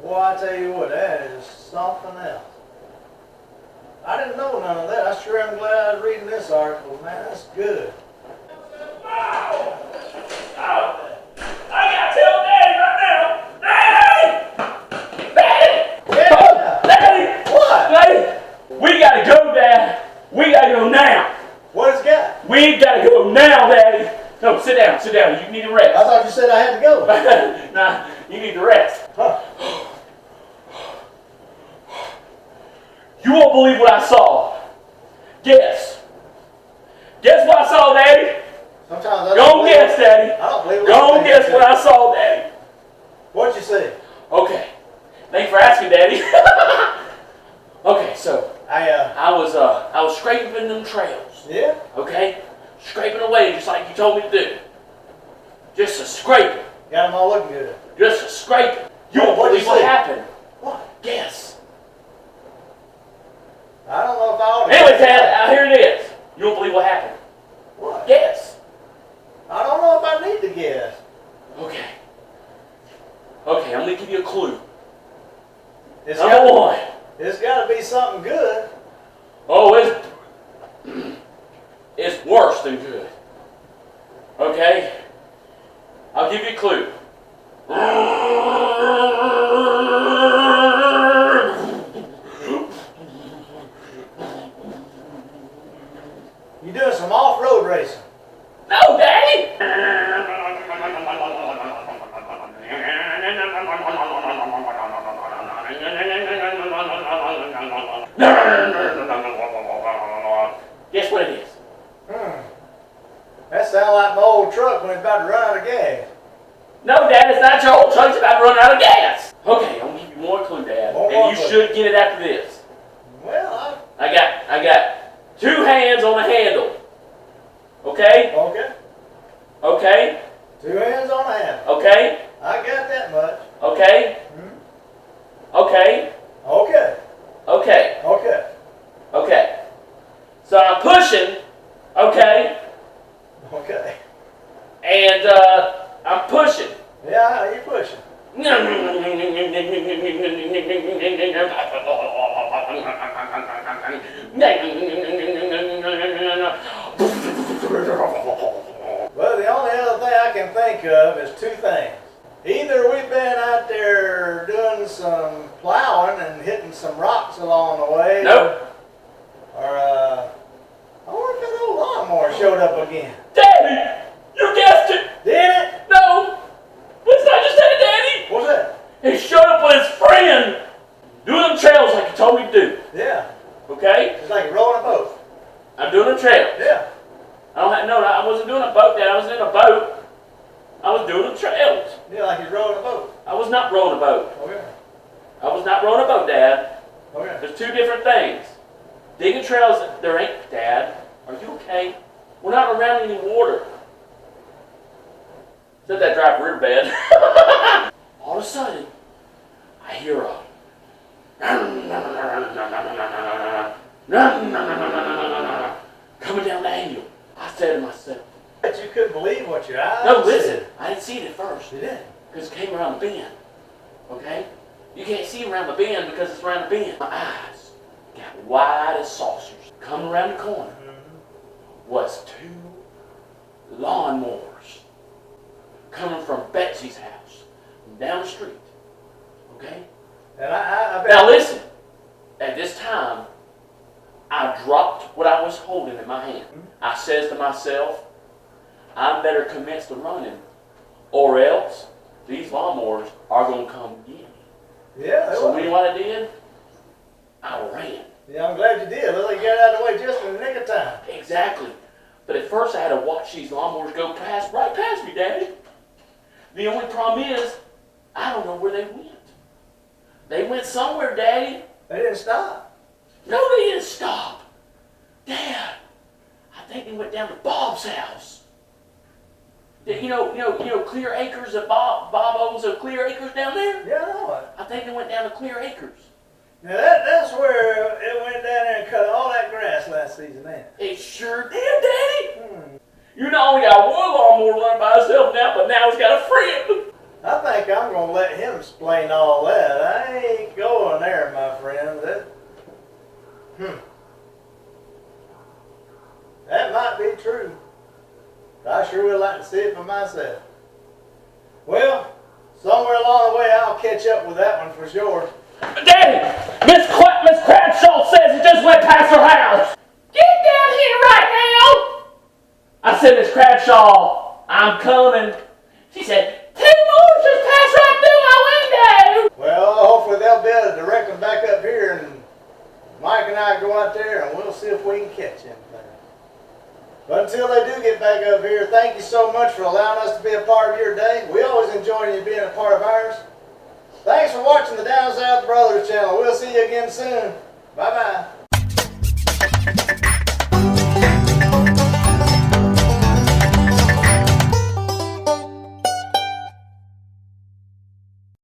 Boy, I tell you what, that is something else. I didn't know none of that. I sure am glad I was reading this article, man. That's good. Oh, I gotta tell Daddy right now. Daddy! Daddy! Yeah. Daddy! What? Daddy! We gotta go, Dad. We gotta go now. What has got? We gotta go now, Daddy. No, sit down, sit down. You need to rest. I thought you said I had to go. Nah, you need to rest. Huh. You won't believe what I saw. Guess. Guess what I saw, Daddy? Sometimes I don't Go believe guess, it. Daddy. I don't believe it. Go guess what I saw, Daddy. What'd you say? Okay. Thanks for asking, Daddy. Okay, so I was scraping them trails. Yeah? Okay? Scraping away just like you told me to do. Just a scraping. Got them all looking good. Just a scraping. You won't What'd you believe what say? happened. What? Guess. I don't know if I ought to. Anyway, Dad, here it is. You won't believe what happened. What? Guess. I don't know if I need to guess. Okay. Okay, I'm going to give you a clue. It's Number one. It's got to be something good. Oh, it's worse than good. Okay? I'll give you a clue. You doing some off-road racing? No, Daddy! Guess what it is? That sounds like my old truck when it's about to run out of gas. No, Dad, it's not your old truck. It's about to run out of gas. Okay, I'm gonna give you one clue, Dad, and you should get it after this. Well, I got 2 hands on the handle. Okay? Okay. Okay? 2 hands on the handle. Okay? I got that much. Okay? Okay? Okay. Okay? Okay. Okay. So I'm pushing, okay? Okay. And I'm pushing. Yeah, you pushing. Well, the only other thing I can think of is 2 things. Either we've been out there doing some plowing and hitting some rocks along the way. Nope. Or, I wonder if that old lawnmower showed up again. Daddy! You guessed it! Did it? No! What's that I just said, Daddy? What's that? He showed up with his friend doing them trails like he told me to do. Yeah. Okay? It's like rowing a boat. I'm doing the trails. Yeah. I wasn't doing a boat, Dad. I wasn't in a boat. I was doing the trails. Yeah, like he's rowing a boat. I was not rowing a boat. Okay. I was not rowing a boat, Dad. Okay. There's 2 different things. Digging trails, there ain't, Dad. Are you okay? We're not around any water. Except that dry riverbed. All of a sudden, I hear a coming down the angle. I said to myself, But you couldn't believe what your eyes no, listen, said. I didn't see it at first. You did. Because it came around the bend. Okay? You can't see around the bend because it's around the bend. My eyes got wide as saucers. Coming around the corner was 2 lawnmowers coming from Betsy's house down the street. Okay? And I bet. Now listen, at this time, I dropped what I was holding in my hand. I says to myself, I better commence the running, or else these lawnmowers are going to come get me. Yeah, So you know what I did? I ran. Yeah, I'm glad you did. Look like you got out of the way just in the nick of time. Exactly. But at first I had to watch these lawnmowers go right past me, Daddy. The only problem is, I don't know where they went. They went somewhere, Daddy. They didn't stop. No, they didn't stop. Dad, I think they went down to Bob's house. You know, Clear Acres that Bob owns of Clear Acres down there? Yeah, I know it. I think they went down to Clear Acres. Now that's where it went down there and cut all that grass last season, man. It sure did, Daddy. You not only got one lawnmower running by itself now, but now it's got a friend. I think I'm gonna let him explain all that. I ain't going there, my friend. That might be true. I sure would like to see it for myself. Well, somewhere along the way I'll catch up with that one for sure. Daddy, Miss Cradshaw says it just went past her house. Get down here right now. I said, Miss Cradshaw, I'm coming. She said, 2 more just passed right through my window. Well, hopefully they'll be able to direct them back up here, and Mike and I go out there and we'll see if we can catch anything. But until they do get back up here, thank you so much for allowing us to be a part of your day. We always enjoy you being a part of ours. Thanks for watching the Down South Brothers channel. We'll see you again soon. Bye-bye.